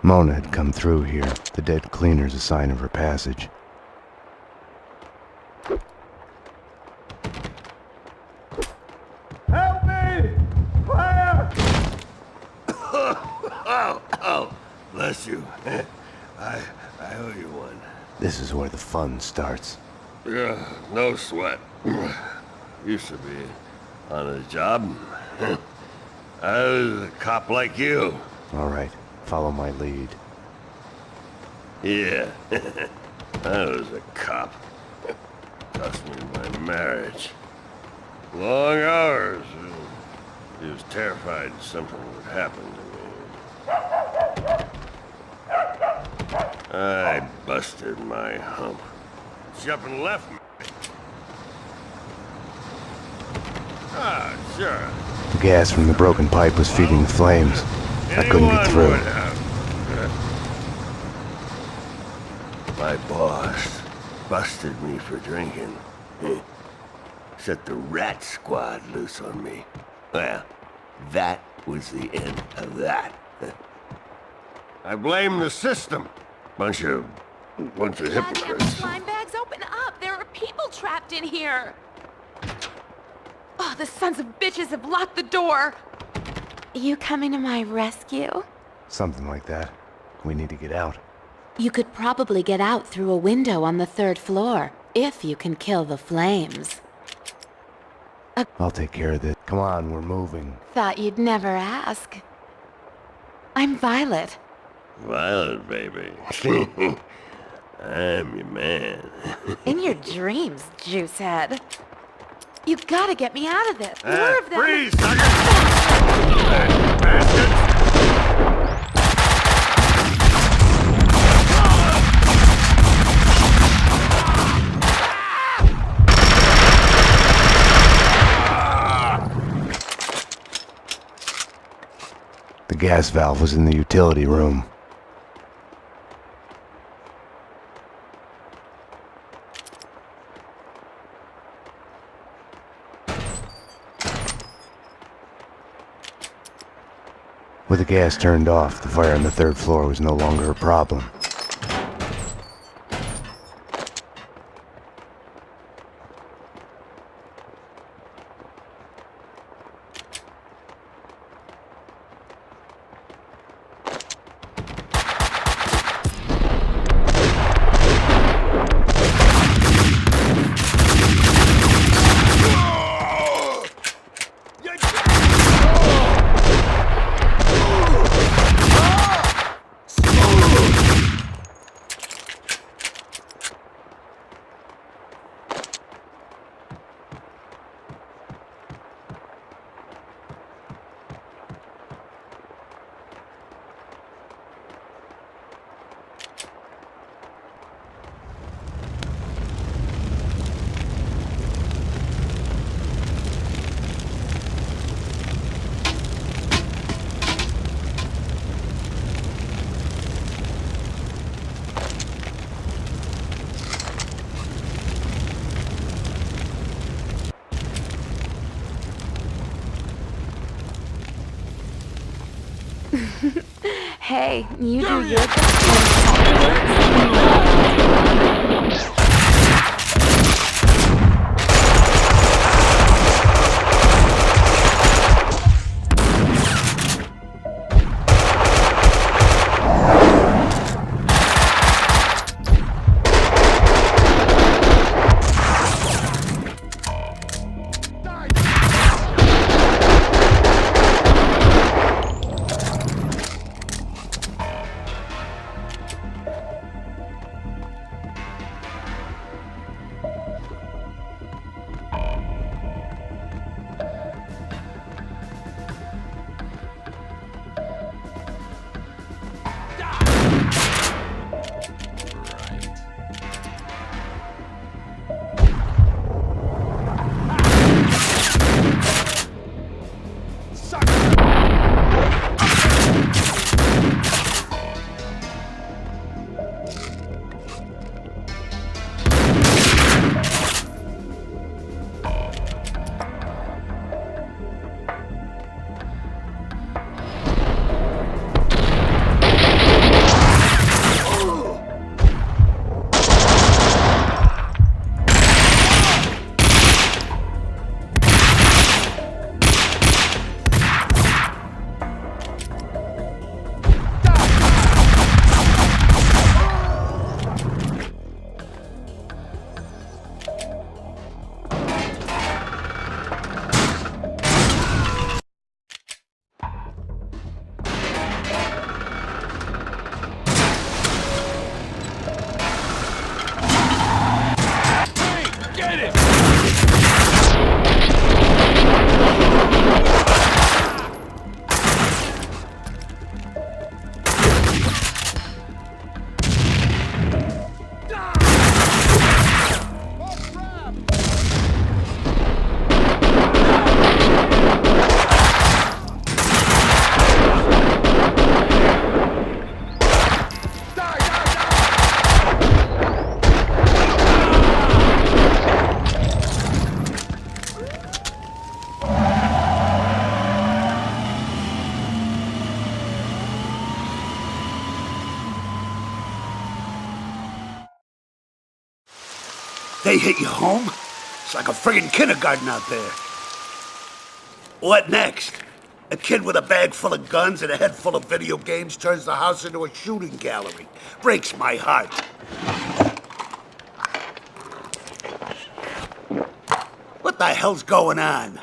Mona had come through here. The dead cleaner's a sign of her passage. Help me! Fire! Oh, bless you. I owe you one. This is where the fun starts. Yeah, no sweat. Used to be on a job. I was a cop like you. All right, follow my lead. Yeah, I was a cop. Cost me my marriage. Long hours. He was terrified something would happen to me. I busted my hump. She up and left me. Ah, sure. The gas from the broken pipe was feeding the flames. I couldn't get through. My boss busted me for drinking. Set the rat squad loose on me. Well, that was the end of that. I blame the system. Bunch of hypocrites. Goddamn slime bags, open up! There are people trapped in here! Oh, the sons of bitches have locked the door! You coming to my rescue? Something like that. We need to get out. You could probably get out through a window on the 3rd floor, if you can kill the flames. I'll take care of this. Come on, we're moving. Thought you'd never ask. I'm Violet. Violet, baby. I'm your man. In your dreams, Juicehead. You gotta get me out of this. More of them. Freeze, sucker! Bastards! The gas valve was in the utility room. With the gas turned off, the fire on the 3rd floor was no longer a problem. Hey, you do your best. They hit you home? It's like a friggin' kindergarten out there. What next? A kid with a bag full of guns and a head full of video games turns the house into a shooting gallery. Breaks my heart. What the hell's going on?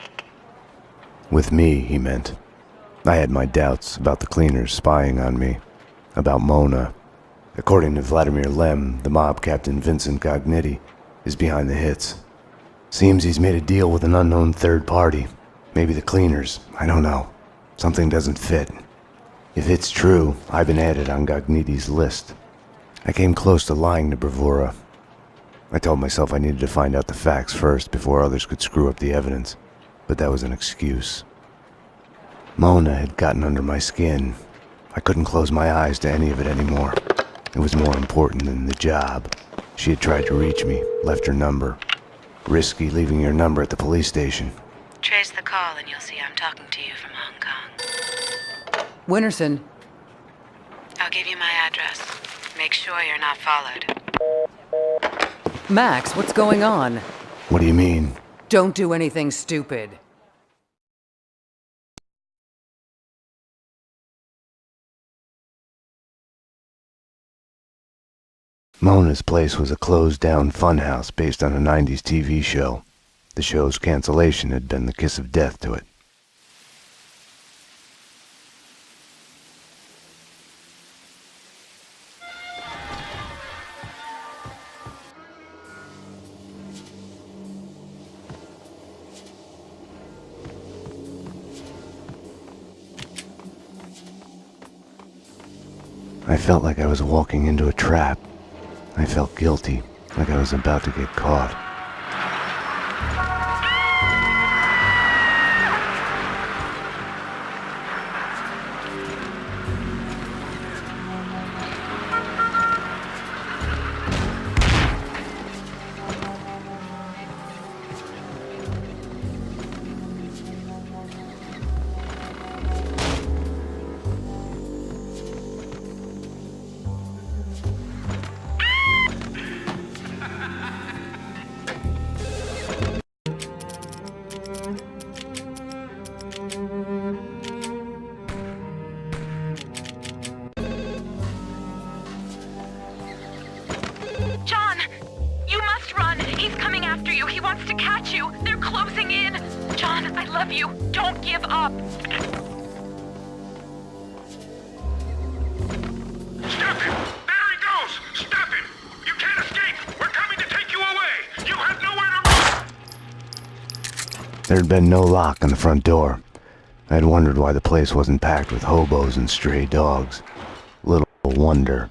With me, he meant. I had my doubts about the cleaners spying on me, about Mona. According to Vladimir Lem, the mob captain Vincent Gognitti is behind the hits. Seems he's made a deal with an unknown third party. Maybe the cleaners, I don't know. Something doesn't fit. If it's true, I've been added on Gognitti's list. I came close to lying to Bravura. I told myself I needed to find out the facts first before others could screw up the evidence, but that was an excuse. Mona had gotten under my skin. I couldn't close my eyes to any of it anymore. It was more important than the job. She had tried to reach me, left her number. Risky leaving your number at the police station. Trace the call and you'll see I'm talking to you from Hong Kong. Winterson. I'll give you my address. Make sure you're not followed. Max, what's going on? What do you mean? Don't do anything stupid. Mona's place was a closed-down funhouse based on a 90s TV show. The show's cancellation had been the kiss of death to it. I felt like I was walking into a trap. I felt guilty, like I was about to get caught. John! You must run! He's coming after you! He wants to catch you! They're closing in! John, I love you! Don't give up! Stop him! There he goes! Stop him! You can't escape! We're coming to take you away! You have nowhere to run! There had been no lock on the front door. I had wondered why the place wasn't packed with hobos and stray dogs. Little wonder.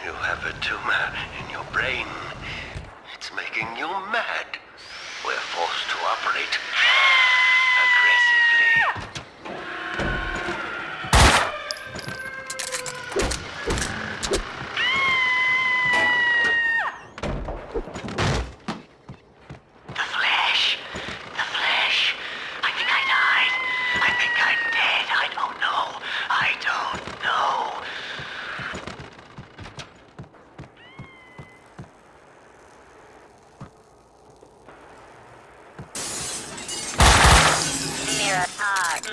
You have a tumor in your brain. It's making you mad. We're forced to operate aggressively. The flesh. I think I died. I think I'm dead. I don't know.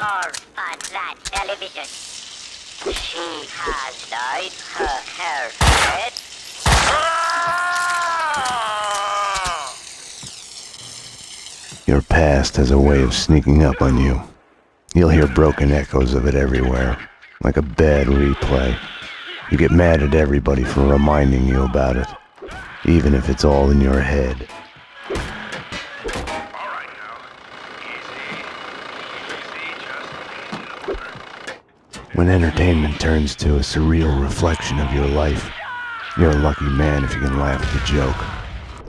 More on that television. She has dyed her hair red. Your past has a way of sneaking up on you. You'll hear broken echoes of it everywhere, like a bad replay. You get mad at everybody for reminding you about it, even if it's all in your head. When entertainment turns to a surreal reflection of your life, you're a lucky man if you can laugh at the joke.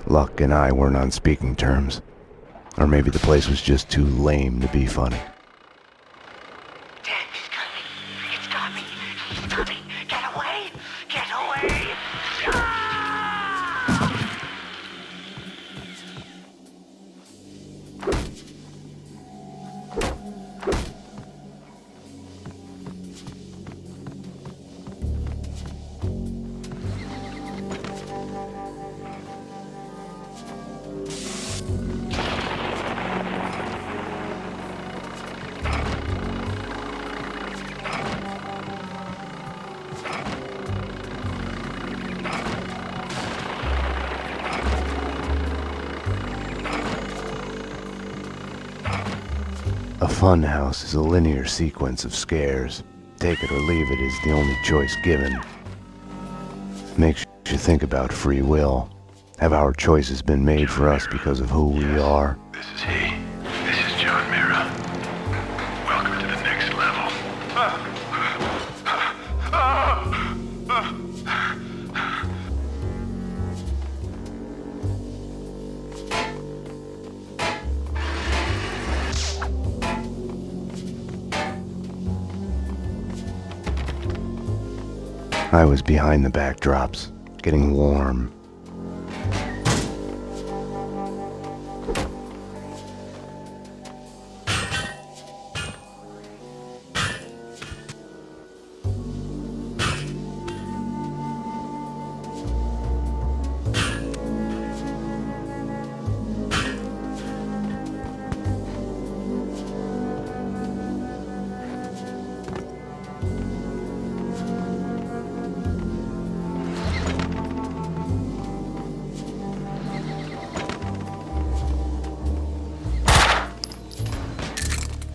Luck and I weren't on speaking terms. Or maybe the place was just too lame to be funny. A fun house is a linear sequence of scares. Take it or leave it is the only choice given. Makes you think about free will. Have our choices been made for us because of who we are? This is he. This is John Mira. Welcome to the next level. I was behind the backdrops, getting warm.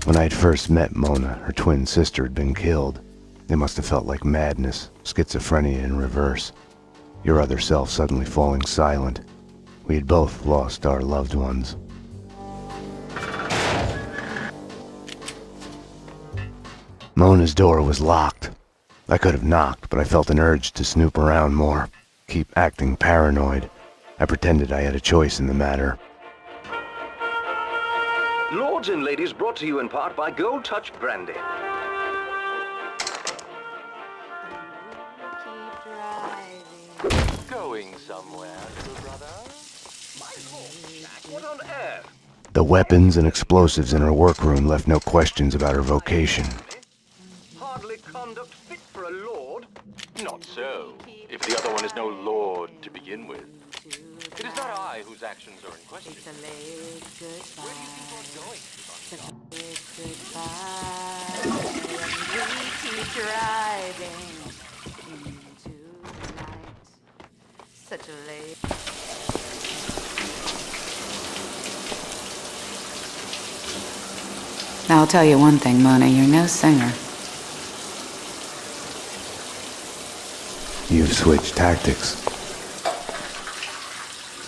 When I'd first met Mona, her twin sister had been killed. It must have felt like madness, schizophrenia in reverse. Your other self suddenly falling silent. We had both lost our loved ones. Mona's door was locked. I could have knocked, but I felt an urge to snoop around more, keep acting paranoid. I pretended I had a choice in the matter. Lords and ladies, brought to you in part by Gold Touch Brandy. Going somewhere, little brother? Michael, what on earth? The weapons and explosives in her workroom left no questions about her vocation. Hardly conduct fit for a lord. Not so, if the other one is no lord to begin with. It is not I whose actions are in question. Where do you think you're going? Such a late. I'll tell you one thing, Mona, you're no singer. You've switched tactics.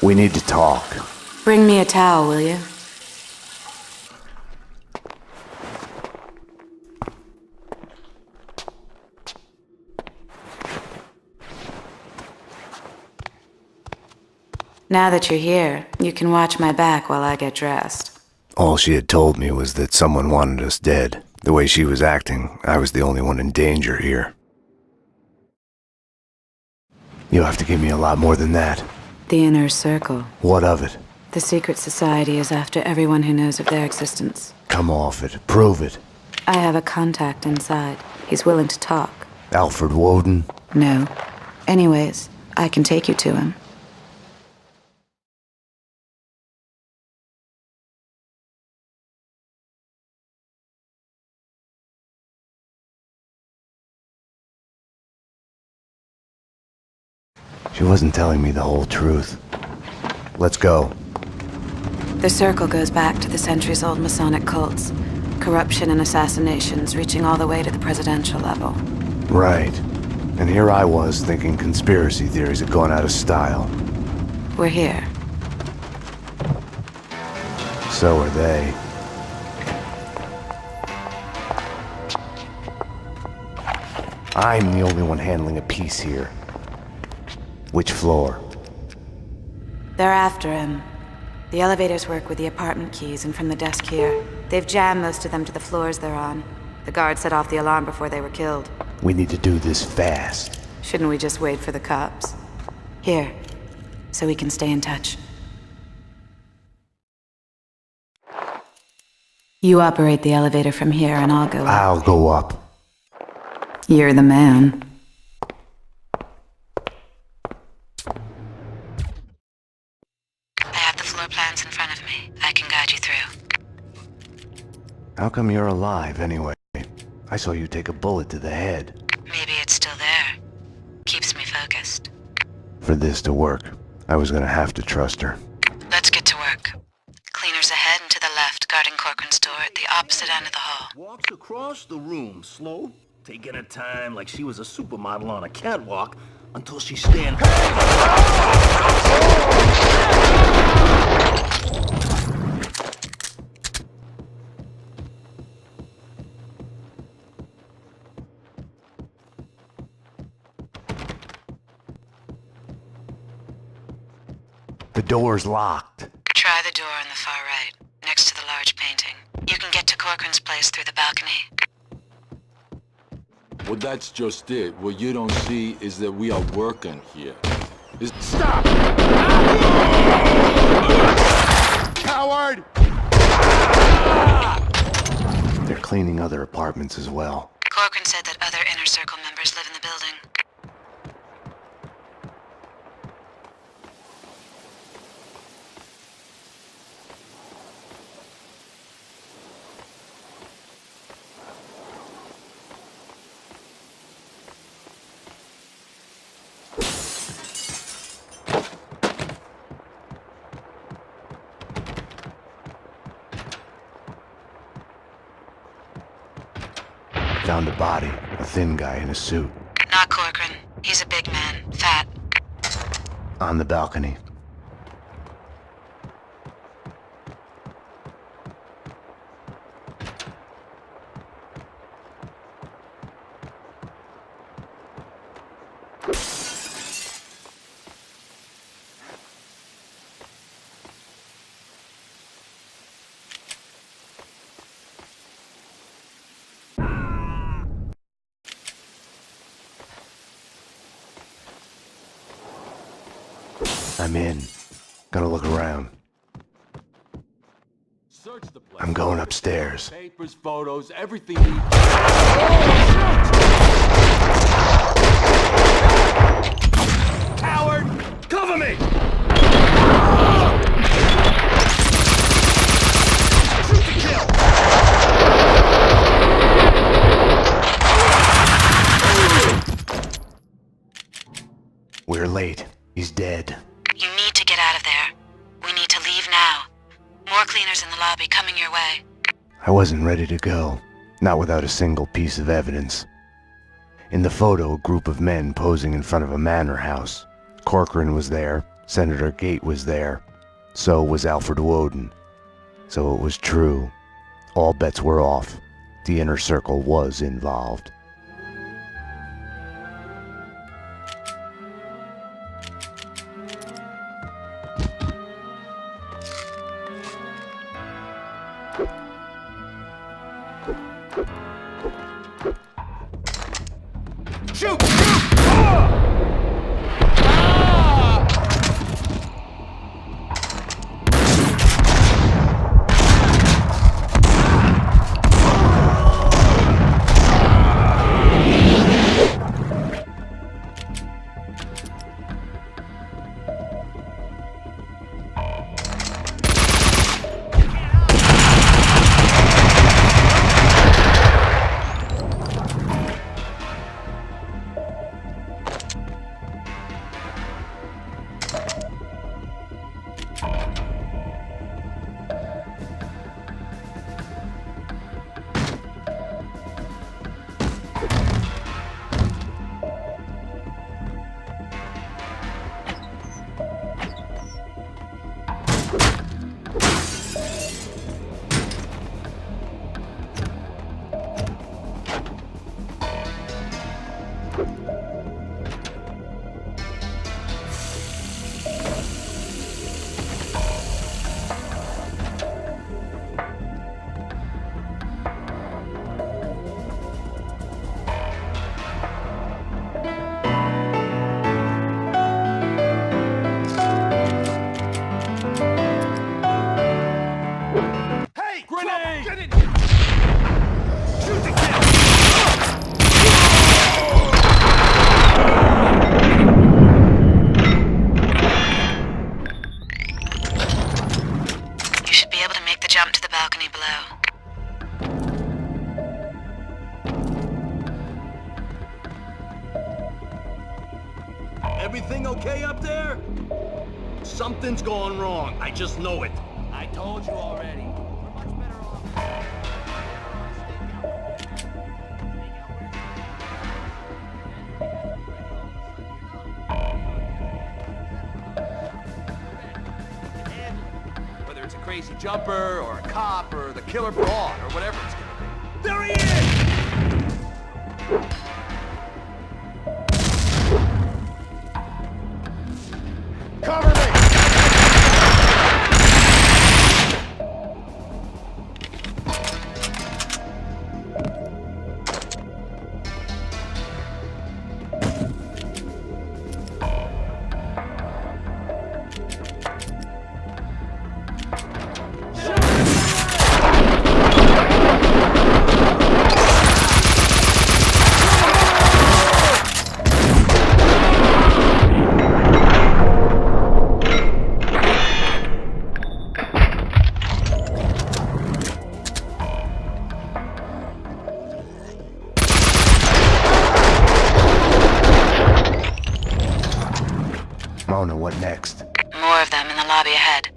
We need to talk. Bring me a towel, will you? Now that you're here, you can watch my back while I get dressed. All she had told me was that someone wanted us dead. The way she was acting, I was the only one in danger here. You'll have to give me a lot more than that. The Inner Circle. What of it? The secret society is after everyone who knows of their existence. Come off it. Prove it. I have a contact inside. He's willing to talk. Alfred Woden? No. Anyways, I can take you to him. She wasn't telling me the whole truth. Let's go. The Circle goes back to the centuries-old Masonic cults. Corruption and assassinations reaching all the way to the presidential level. Right. And here I was thinking conspiracy theories had gone out of style. We're here. So are they. I'm the only one handling a piece here. Which floor? They're after him. The elevators work with the apartment keys and from the desk here. They've jammed most of them to the floors they're on. The guard set off the alarm before they were killed. We need to do this fast. Shouldn't we just wait for the cops? Here, so we can stay in touch. You operate the elevator from here and I'll go up. I'll go up. You're the man. I have the floor plans in front of me. I can guide you through. How come you're alive, anyway? I saw you take a bullet to the head. Maybe it's still there. Keeps me focused. For this to work, I was gonna have to trust her. Let's get to work. Cleaners ahead and to the left, guarding core control. entrance door at the opposite end of the hall. Walks across the room, slow, taking her time like she was a supermodel on a catwalk, until she stands. The door's locked. Try the door on the far right, next to the large painting. You can get to Corcoran's place through the balcony. Well, that's just it. What you don't see is that we are working here. Stop! Coward! They're cleaning other apartments as well. Corcoran said that other Inner Circle members live in the building. Found a body, a thin guy in a suit, Not Corcoran. He's a big man, fat. on the balcony. I'm in. Gonna look around. Search the place. I'm going upstairs. Papers, photos, everything you... Coward! Cover me! Shoot to kill! We're late. He's dead. You need to get out of there. We need to leave now. More cleaners in the lobby coming your way. I wasn't ready to go. Not without a single piece of evidence. In the photo, a group of men posing in front of a manor house. Corcoran was there. Senator Gate was there. So was Alfred Woden. So it was true. All bets were off. The Inner Circle was involved. Shoot! Everything okay up there? Something's going wrong. I just know it. I told you already. We're much better off. crazy jumper, or a cop, or the killer broad, or whatever it's gonna be. There he is! Cover me! Mona, what next? More of them in the lobby ahead.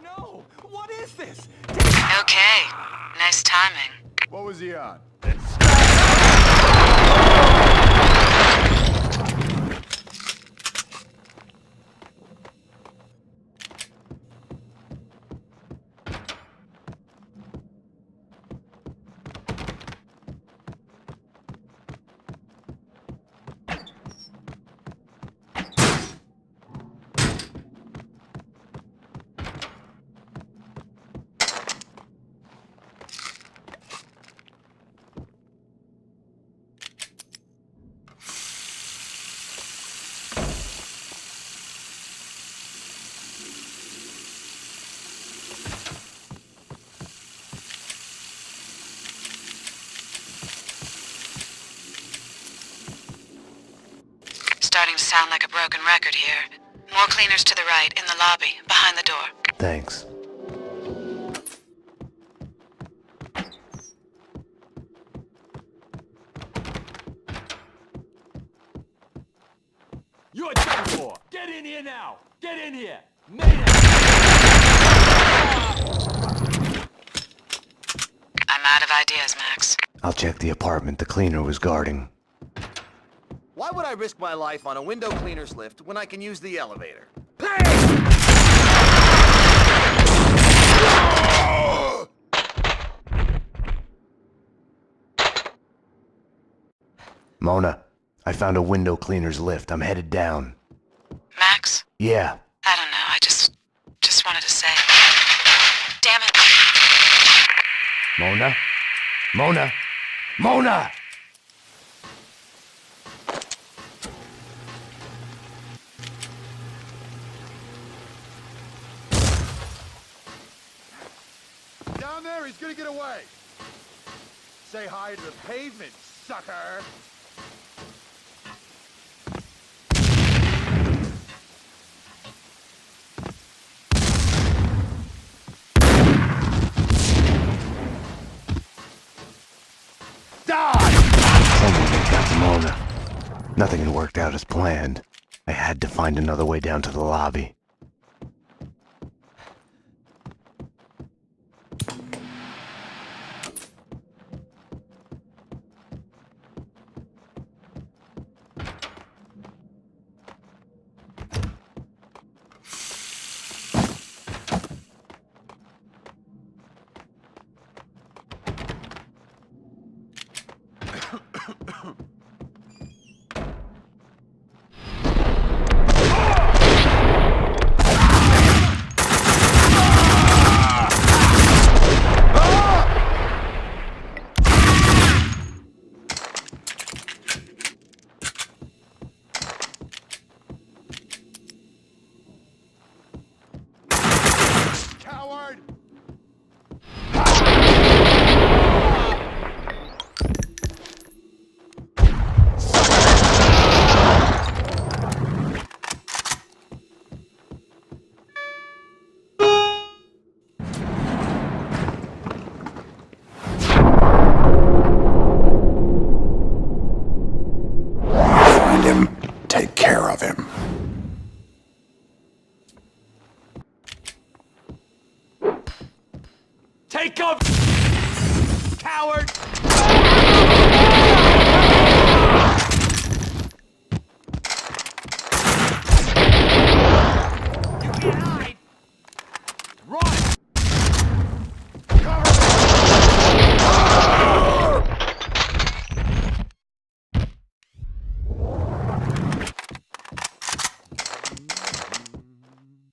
No! What is this? Okay, nice timing. What was he on? Starting to sound like a broken record here. More cleaners to the right, in the lobby, behind the door. Thanks. You're done for! Get in here now! Get in here! Mayday! I'm out of ideas, Max. I'll check the apartment the cleaner was guarding. Why would I risk my life on a window cleaner's lift when I can use the elevator? Mona, I found a window cleaner's lift. I'm headed down. Max? Yeah. I don't know, I just wanted to say. Damn it. Mona? Mona? Mona! Down there, he's gonna get away. Say hi to the pavement, sucker. Someone got to Mona. Nothing had worked out as planned. I had to find another way down to the lobby. Take care of him. Take him! Coward! You can't hide! Run!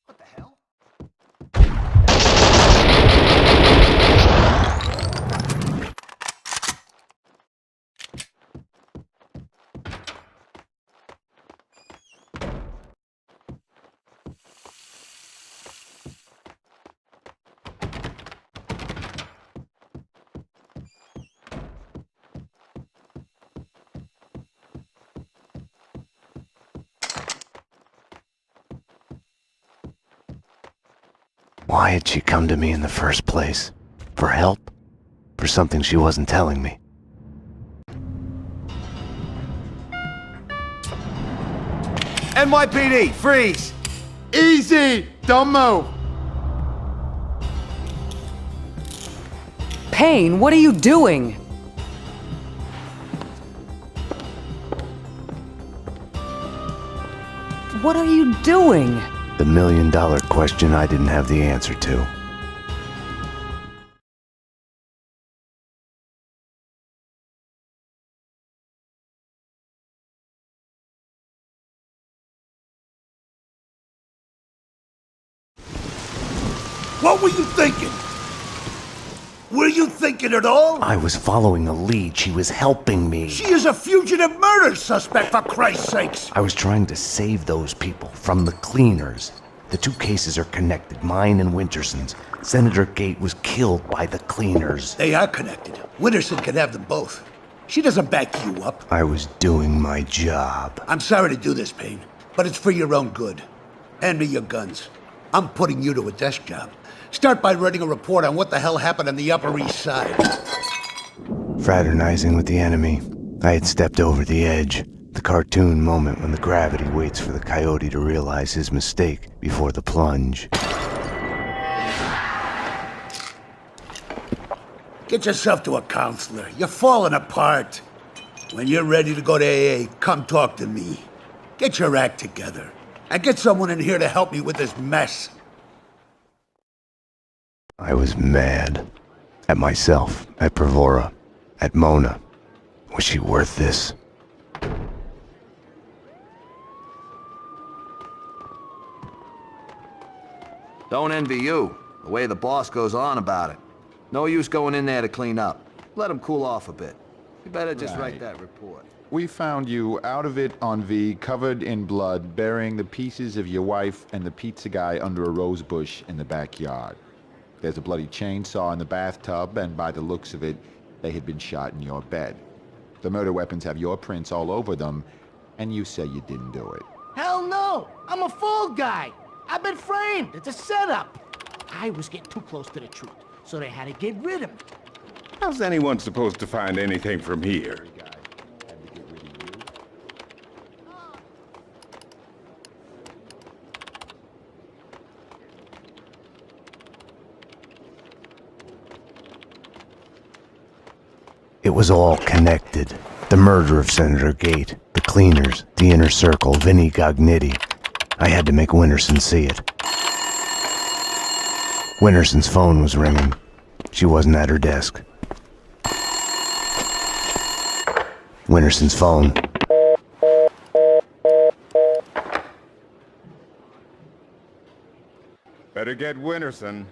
What the hell? Why had she come to me in the first place? For help? For something she wasn't telling me? NYPD, freeze! Easy! Don't move! Payne, what are you doing? What are you doing? The million-dollar question I didn't have the answer to. What were you thinking? Were you thinking at all? I was following a lead. She was helping me. She is a fugitive murder suspect, for Christ's sakes! I was trying to save those people from the cleaners. The two cases are connected, mine and Winterson's. Senator Gate was killed by the cleaners. They are connected. Winterson can have them both. She doesn't back you up. I was doing my job. I'm sorry to do this, Payne, but it's for your own good. Hand me your guns. I'm putting you to a desk job. Start by writing a report on what the hell happened on the Upper East Side. Fraternizing with the enemy, I had stepped over the edge. The cartoon moment when the gravity waits for the coyote to realize his mistake before the plunge. Get yourself to a counselor. You're falling apart. When you're ready to go to AA, come talk to me. Get your act together. And get someone in here to help me with this mess. I was mad. At myself, at Bravura, at Mona. Was she worth this? Don't envy you, the way the boss goes on about it. No use going in there to clean up. Let him cool off a bit. You better just write that report. We found you out of it on V, covered in blood, burying the pieces of your wife and the pizza guy under a rose bush in the backyard. There's a bloody chainsaw in the bathtub, and by the looks of it, they had been shot in your bed. The murder weapons have your prints all over them, and you say you didn't do it. Hell no! I'm a fall guy! I've been framed! It's a setup! I was getting too close to the truth, so they had to get rid of me. How's anyone supposed to find anything from here? It was all connected. The murder of Senator Gate, the cleaners, the inner circle, Vinnie Gognitti. I had to make Winterson see it. Winterson's phone was ringing. She wasn't at her desk. Winterson's phone. Better get Winterson.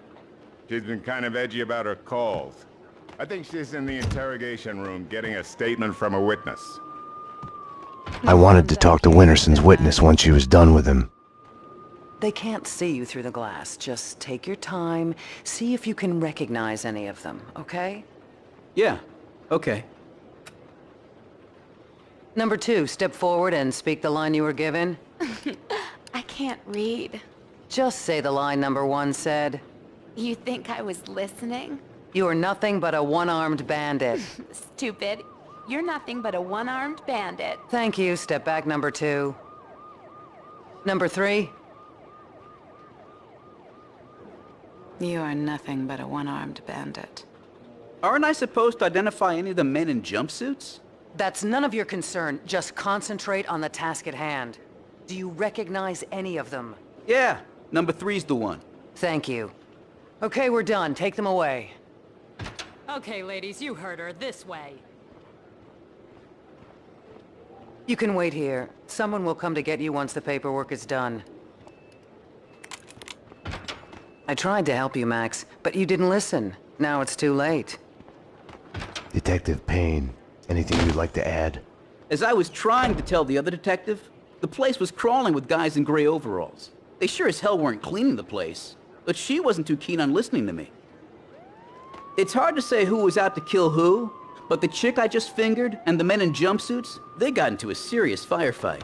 She's been kind of edgy about her calls. I think she's in the interrogation room getting a statement from a witness. I wanted to talk to Winterson's witness once she was done with him. They can't see you through the glass. Just take your time, see if you can recognize any of them, okay? Yeah, okay. Number 2, step forward and speak the line you were given. I can't read. Just say the line number 1 said. You think I was listening? You are nothing but a one-armed bandit. Stupid. You're nothing but a one-armed bandit. Thank you. Step back, number 2. Number 3. You are nothing but a one-armed bandit. Aren't I supposed to identify any of the men in jumpsuits? That's none of your concern. Just concentrate on the task at hand. Do you recognize any of them? Yeah, number 3's the one. Thank you. Okay, we're done. Take them away. Okay, ladies, you heard her. This way. You can wait here. Someone will come to get you once the paperwork is done. I tried to help you, Max, but you didn't listen. Now it's too late. Detective Payne, anything you'd like to add? As I was trying to tell the other detective, the place was crawling with guys in gray overalls. They sure as hell weren't cleaning the place, but she wasn't too keen on listening to me. It's hard to say who was out to kill who, but the chick I just fingered and the men in jumpsuits, they got into a serious firefight.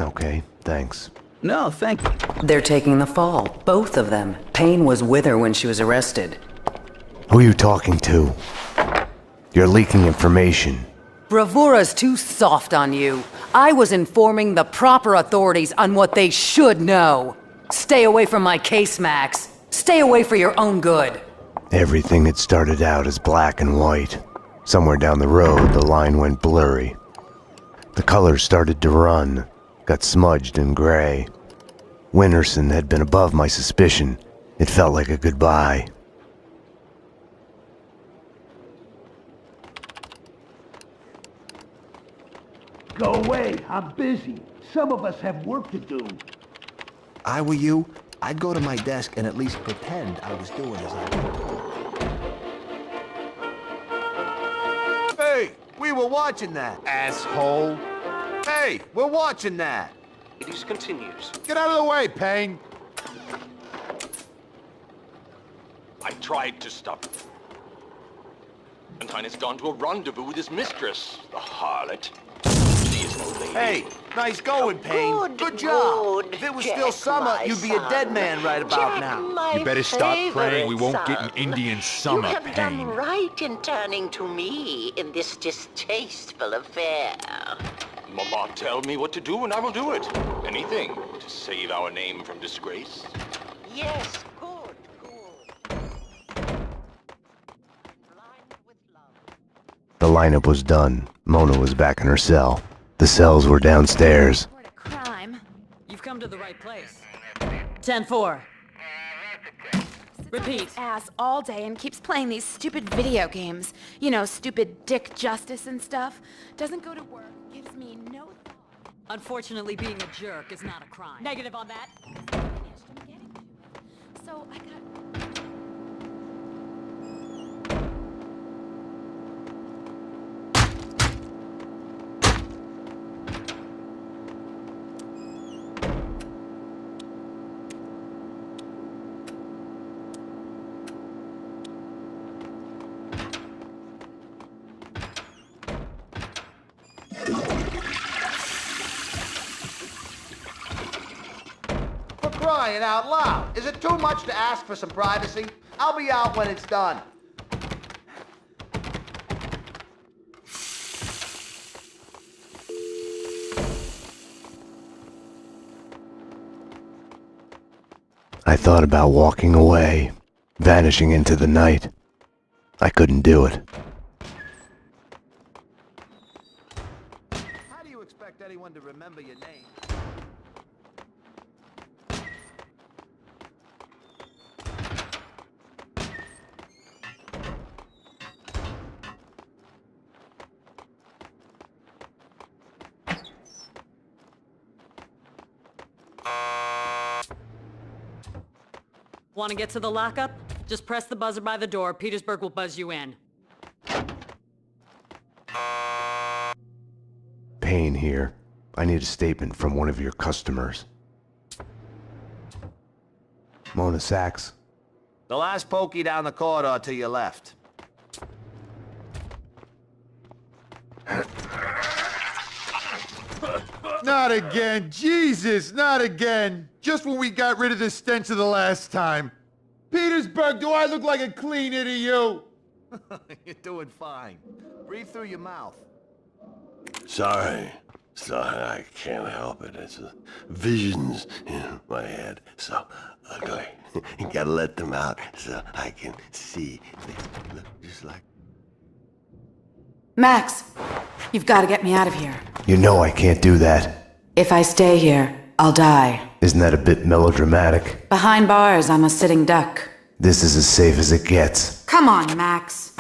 Okay, thanks. No, thank you. They're taking the fall, both of them. Payne was with her when she was arrested. Who are you talking to? You're leaking information. Bravura's too soft on you. I was informing the proper authorities on what they should know. Stay away from my case, Max. Stay away for your own good. Everything had started out as black and white. Somewhere down the road, the line went blurry. The colors started to run, got smudged and gray. Winterson had been above my suspicion. It felt like a goodbye. Go away, I'm busy. Some of us have work to do. I were you, I'd go to my desk and at least pretend I was doing as I was. Hey, we were watching that, asshole. Hey, we're watching that. It continues. Get out of the way, Payne. I tried to stop it. Valentine's gone to a rendezvous with his mistress, the harlot. She is no lady. Hey, nice going, Payne. Good job. If it was still summer, you'd be a dead man right about now. You better stop praying we won't get an Indian summer, You have done Payne. right in turning to me in this distasteful affair. Mama, tell me what to do and I will do it. Anything to save our name from disgrace. Yes, good, good. Blind with love. The lineup was done. Mona was back in her cell. The cells were downstairs. Report a crime. You've come to the right place. 10-4. Repeat. Ass all day and keeps playing these stupid video games. You know, stupid dick justice and stuff. Doesn't go to work. Gives me no thought. Unfortunately, being a jerk is not a crime. Negative on that? Finished. I'm getting to it. So I got... For crying out loud. Is it too much to ask for some privacy? I'll be out when it's done. I thought about walking away, vanishing into the night. I couldn't do it. How do you expect anyone to remember your name? Want to get to the lockup? Just press the buzzer by the door. Petersburg will buzz you in. Payne here. I need a statement from one of your customers. Mona Sachs. The last pokey down the corridor to your left. Not again. Jesus, not again. Just when we got rid of the stench of the last time. Petersburg, do I look like a cleaner to you? You're doing fine. Breathe through your mouth. Sorry. so I can't help it. It's visions in my head, so ugly. You gotta let them out so I can see. They look just like... Max, you've got to get me out of here. You know I can't do that. If I stay here, I'll die. Isn't that a bit melodramatic? Behind bars, I'm a sitting duck. This is as safe as it gets. Come on, Max.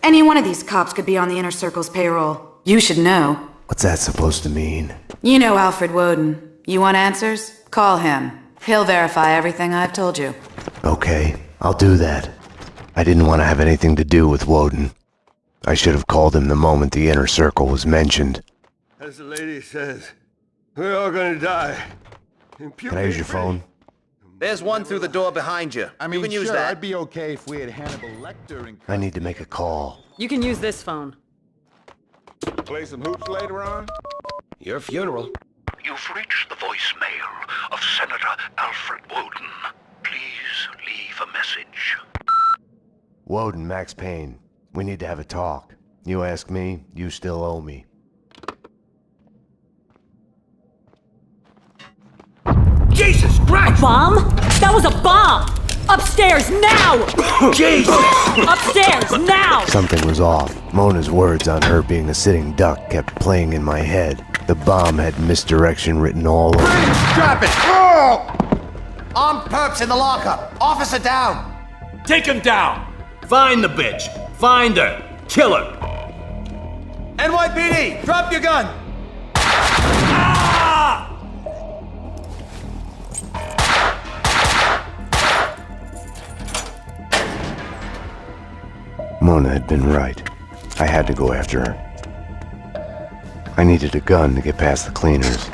Any one of these cops could be on the Inner Circle's payroll. You should know. What's that supposed to mean? You know Alfred Woden. You want answers? Call him. He'll verify everything I've told you. Okay, I'll do that. I didn't want to have anything to do with Woden. I should have called him the moment the Inner Circle was mentioned. As the lady says, we're all gonna die. Can I use your phone? There's one through the door behind you. I mean, you can use sure, that. I'd be okay if we had Hannibal Lecter in... I need to make a call. You can use this phone. Play some hoops later on? Your funeral. You've reached the voicemail of Senator Alfred Woden. Please leave a message. Woden, Max Payne. We need to have a talk. You ask me, you still owe me. Jesus Christ! Bomb? That was a bomb! Upstairs, now! Jesus! Upstairs, now! Something was off. Mona's words on her being a sitting duck kept playing in my head. The bomb had misdirection written all over it. Drop it! Oh! Armed perps in the lockup. Officer down. Take him down! Find the bitch! Find her! Kill her! NYPD, drop your gun! Ah! Mona had been right. I had to go after her. I needed a gun to get past the cleaners.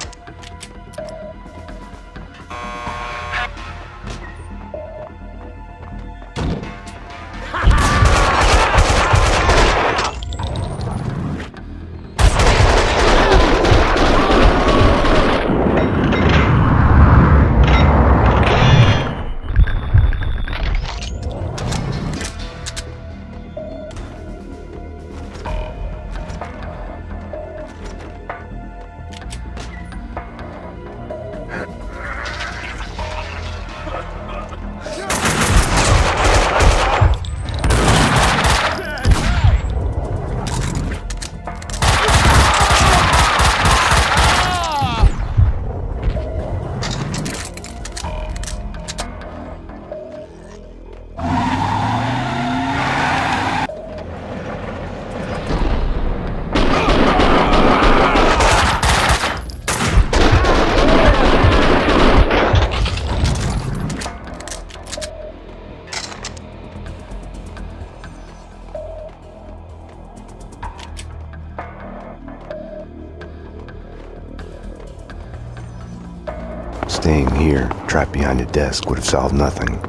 Staying here, trapped behind a desk, would have solved nothing.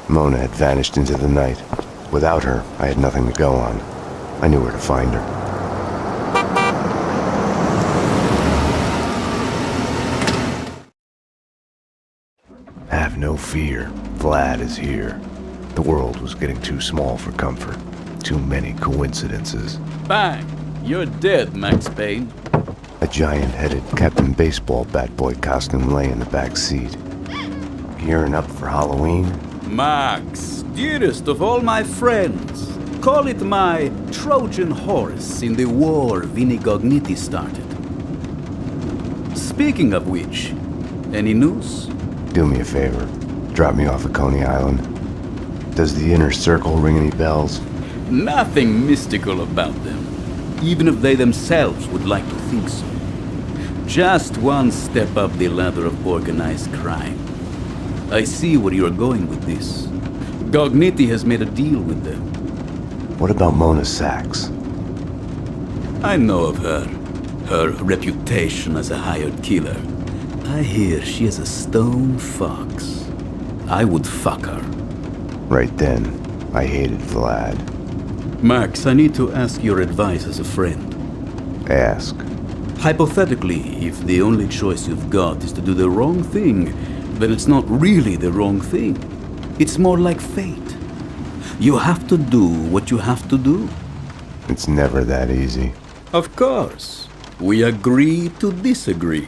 Mona had vanished into the night. Without her, I had nothing to go on. I knew where to find her. Have no fear. Vlad is here. The world was getting too small for comfort. Too many coincidences. Bang! You're dead, Max Payne. A giant-headed Captain Baseball bat boy costume lay in the back seat. Gearing up for Halloween? Max, dearest of all my friends. Call it my Trojan horse in the war Vinnie Gognitti started. Speaking of which, any news? Do me a favor. Drop me off at Coney Island. Does the Inner Circle ring any bells? Nothing mystical about them, even if they themselves would like to think so. Just one step up the ladder of organized crime. I see where you're going with this. Gognitti has made a deal with them. What about Mona Sachs? I know of her. Her reputation as a hired killer. I hear she is a stone fox. I would fuck her. Right then, I hated Vlad. Max, I need to ask your advice as a friend. Ask. Hypothetically, if the only choice you've got is to do the wrong thing, then it's not really the wrong thing. It's more like fate. You have to do what you have to do. It's never that easy. Of course. We agree to disagree.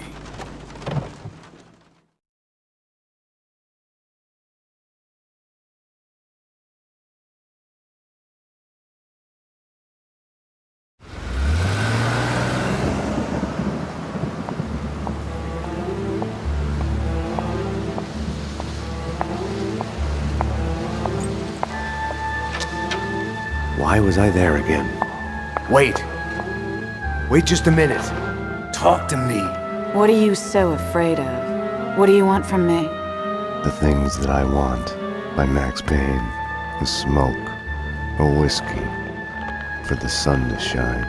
Why was I there again? Wait! Wait just a minute! Talk to me! What are you so afraid of? What do you want from me? The Things That I Want by Max Payne. A smoke, a whiskey, for the sun to shine.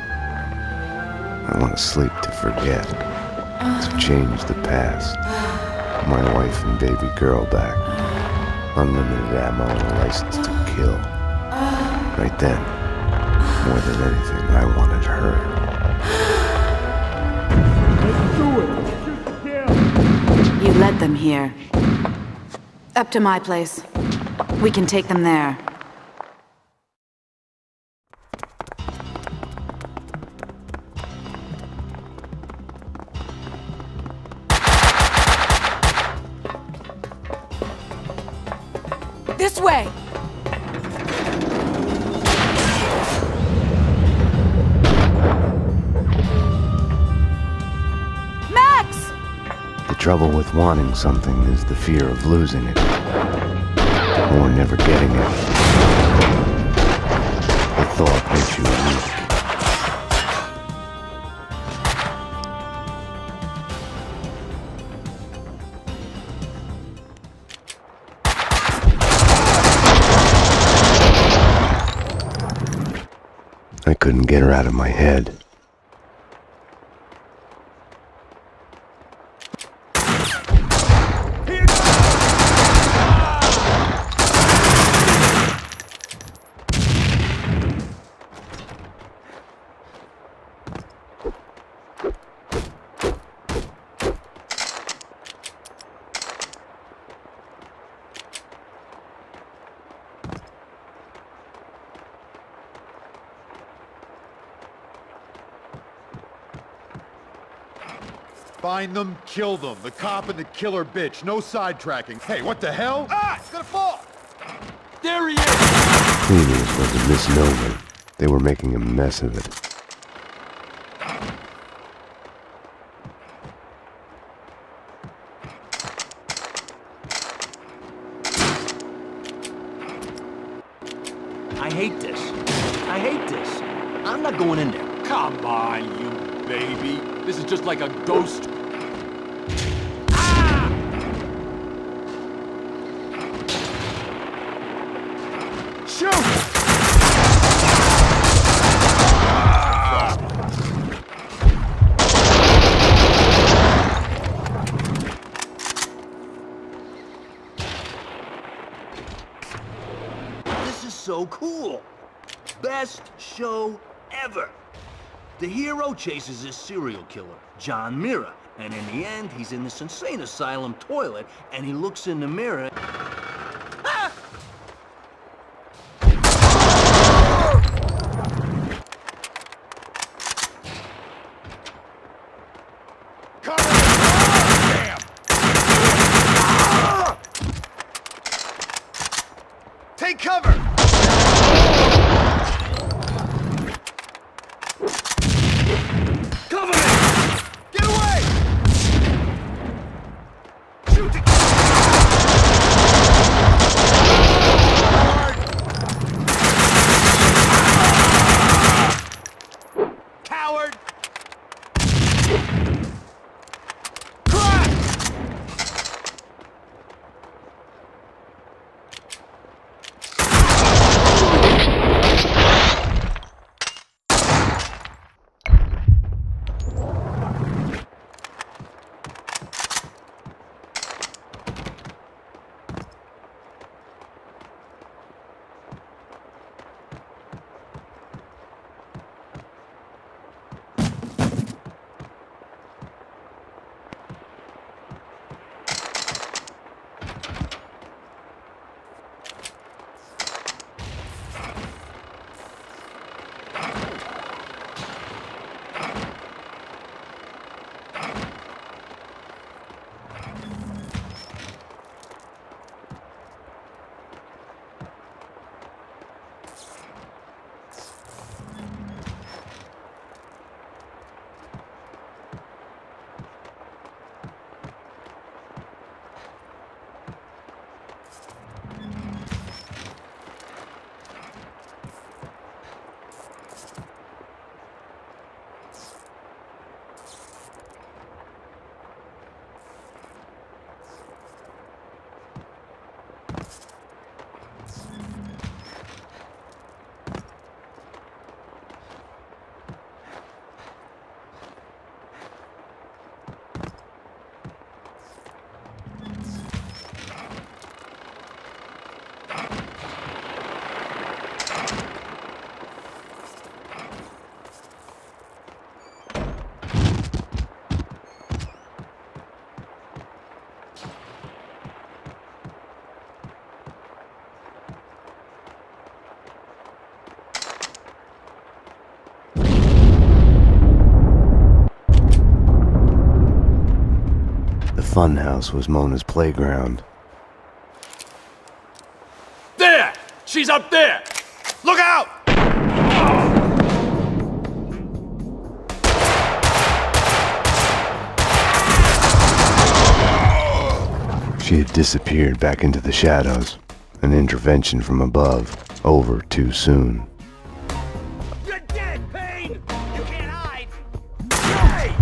I want to sleep to forget, to change the past. My wife and baby girl back. Unlimited ammo and license to kill. Right then, more than anything, I wanted her. You led them here. Up to my place. We can take them there. This way! Max! The trouble with wanting something is the fear of losing it. Or never getting it. The thought makes you weak. I couldn't get her out of my head. Find them, kill them. The cop and the killer bitch. No sidetracking. Hey, what the hell? Ah, it's gonna fall! There he is! Cleaners was a misnomer. They were making a mess of it. I hate this. I hate this. I'm not going in there. Come on, you baby. This is just like a ghost. This is so cool. Best show ever. The hero chases his serial killer, John Mira, and in the end, he's in this insane asylum toilet, and he looks in the mirror. Ah! Take cover! Cover me! Get away! Shoot it! Coward! funhouse was Mona's playground. There! She's up there! Look out! She had disappeared back into the shadows. An intervention from above, over too soon. You're dead, Payne! You can't hide! Hey!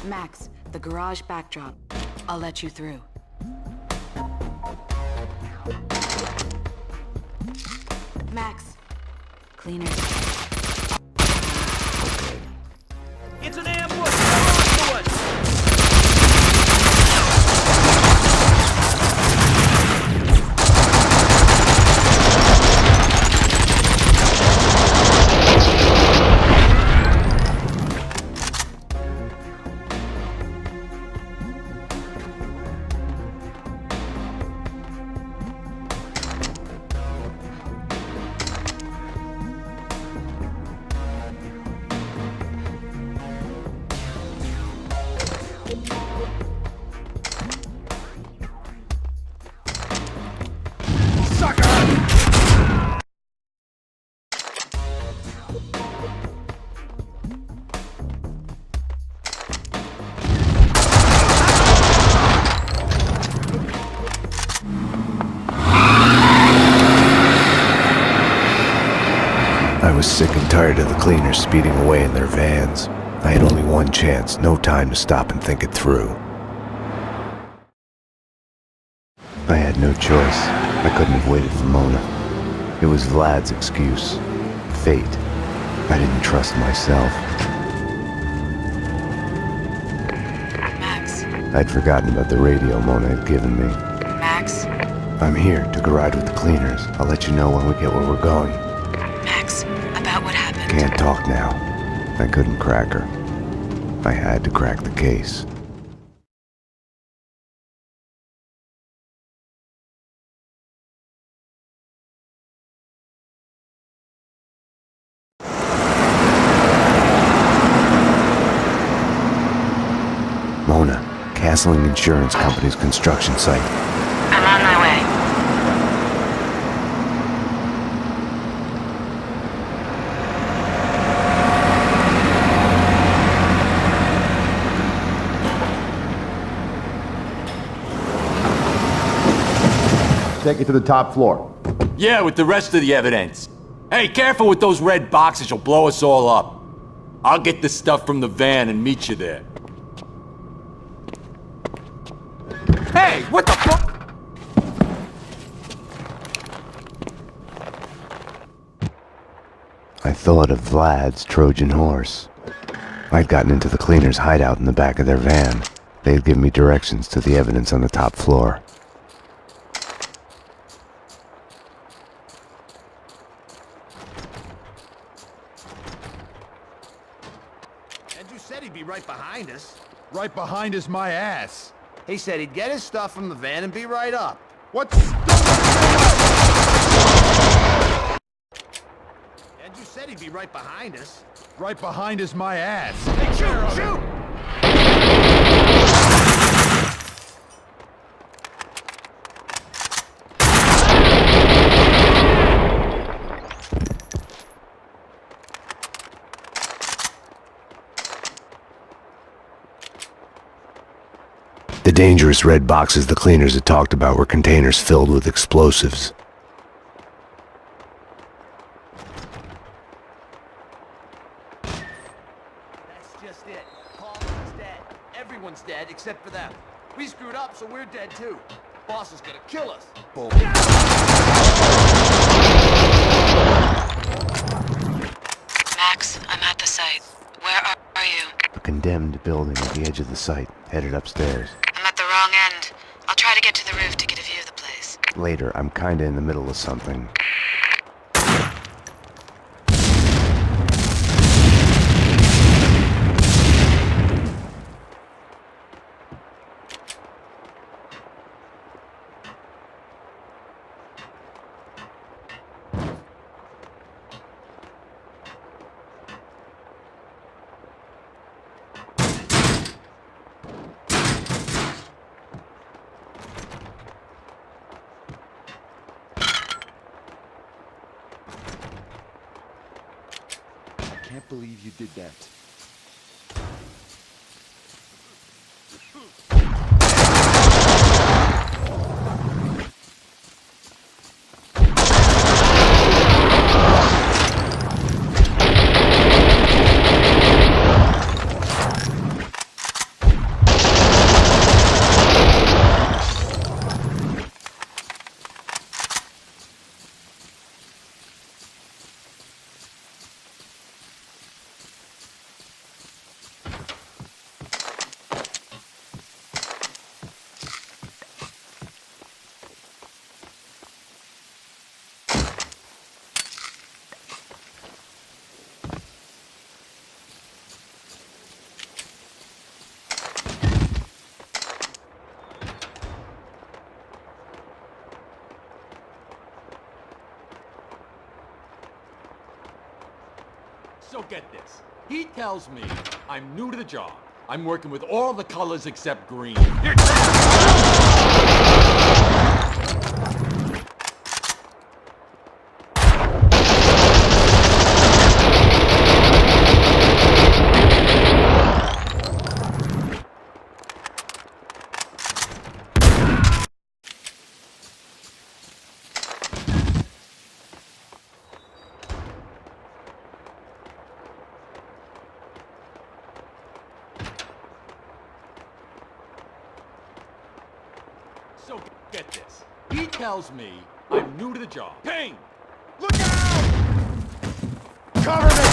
Max, the garage backdrop. I'll let you through. Max, cleaners. It's an ambush! Come on to us! I was sick and tired of the cleaners speeding away in their vans. I had only one chance, no time to stop and think it through. I had no choice. I couldn't have waited for Mona. It was Vlad's excuse. Fate. I didn't trust myself. Max. I'd forgotten about the radio Mona had given me. Max. I'm here. Took a ride with the cleaners. I'll let you know when we get where we're going. Max, about what happened. Can't talk now. I couldn't crack her. I had to crack the case. Mona, Castling Insurance Company's construction site. I'm on my way. Take it to the top floor. Yeah, with the rest of the evidence. Hey, careful with those red boxes, you'll blow us all up. I'll get the stuff from the van and meet you there. Hey, what the fuck? I thought of Vlad's Trojan horse. I'd gotten into the cleaners' hideout in the back of their van. They'd give me directions to the evidence on the top floor. Andrew said he'd be right behind us. Right behind is my ass. He said he'd get his stuff from the van and be right up. What's... Andrew said he'd be right behind us. Right behind is my ass. Hey, shoot! Shoot! dangerous red boxes the cleaners had talked about were containers filled with explosives. That's just it. Paul's dead. Everyone's dead except for them. We screwed up, so we're dead too. Boss is gonna kill us. Bull. Max, I'm at the site. Where are you? A condemned building at the edge of the site, headed upstairs. I'm at the wrong end. I'll try to get to the roof to get a view of the place. Later, I'm kinda in the middle of something. I can't believe you did that. So get this. He tells me I'm new to the job. I'm working with all the colors except green. So get this. He tells me I'm new to the job. Payne! Look out! Cover me!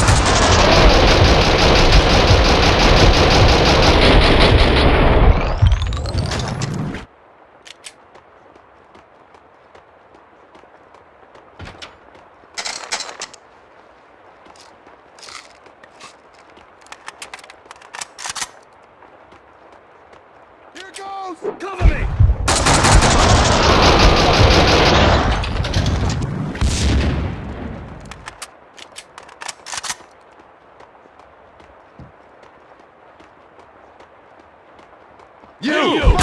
Here it goes! Cover me! You!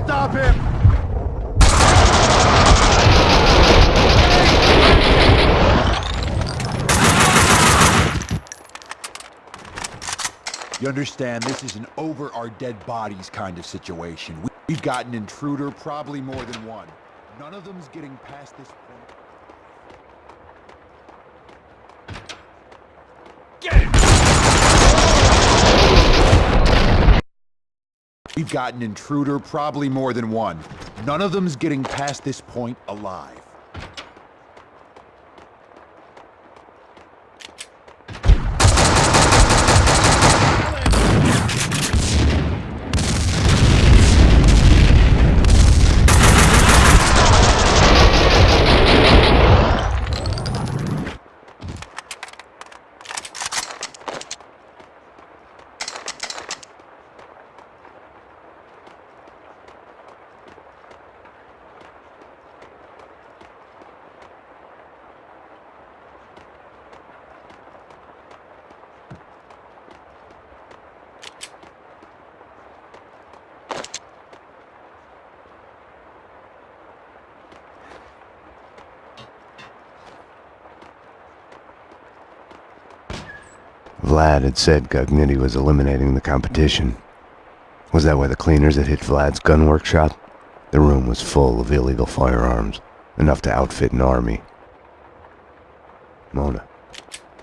Stop him! You understand, this is an over our dead bodies kind of situation. We've got an intruder, probably more than one. None of them's getting past this point. We've got an intruder, probably more than one. None of them's getting past this point alive. Vlad had said Gognitti was eliminating the competition. Was that why the cleaners had hit Vlad's gun workshop? The room was full of illegal firearms, enough to outfit an army. Mona,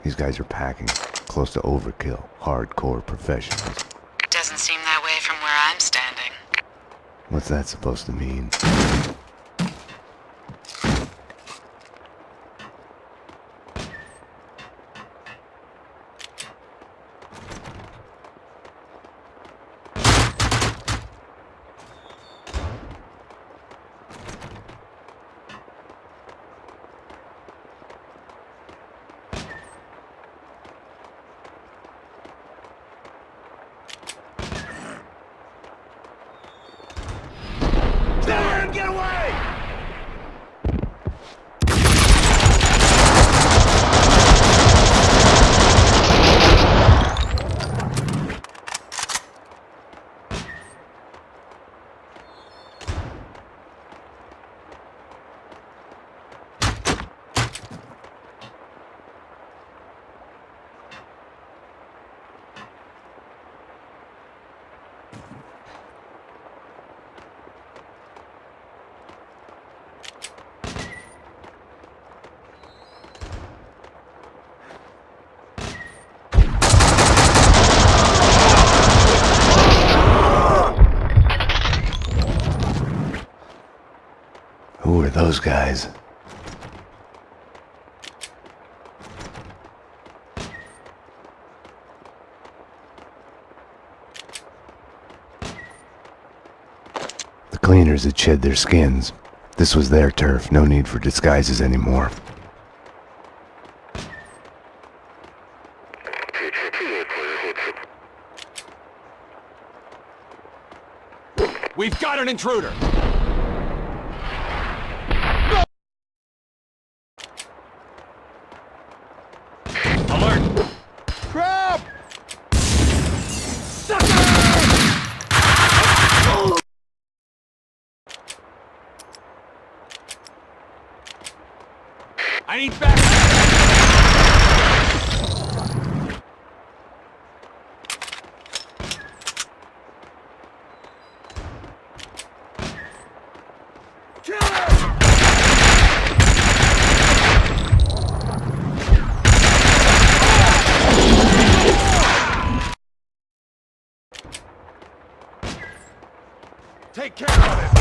these guys are packing, close to overkill, hardcore professionals. Doesn't seem that way from where I'm standing. What's that supposed to mean? Get away! Who are those guys? The cleaners had shed their skins. This was their turf, no need for disguises anymore. We've got an intruder! Alert! Crap! I need back! Take care of it!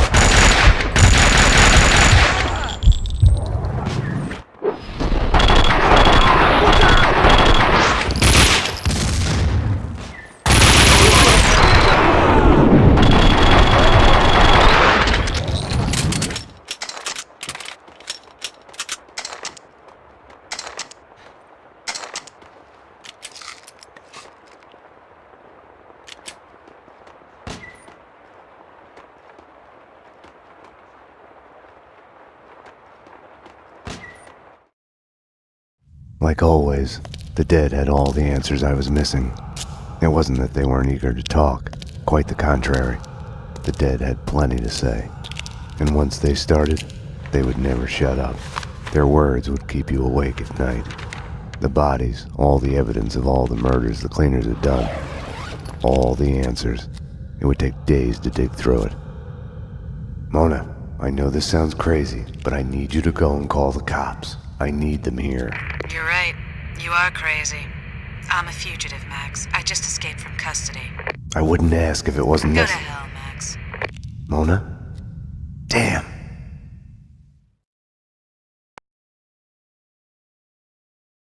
Like always, the dead had all the answers I was missing. It wasn't that they weren't eager to talk, quite the contrary. The dead had plenty to say. And once they started, they would never shut up. Their words would keep you awake at night. The bodies, all the evidence of all the murders the cleaners had done. All the answers. It would take days to dig through it. Mona, I know this sounds crazy, but I need you to go and call the cops. I need them here. You're right. You are crazy. I'm a fugitive, Max. I just escaped from custody. I wouldn't ask if it wasn't Go to necessary. hell, Max. Mona?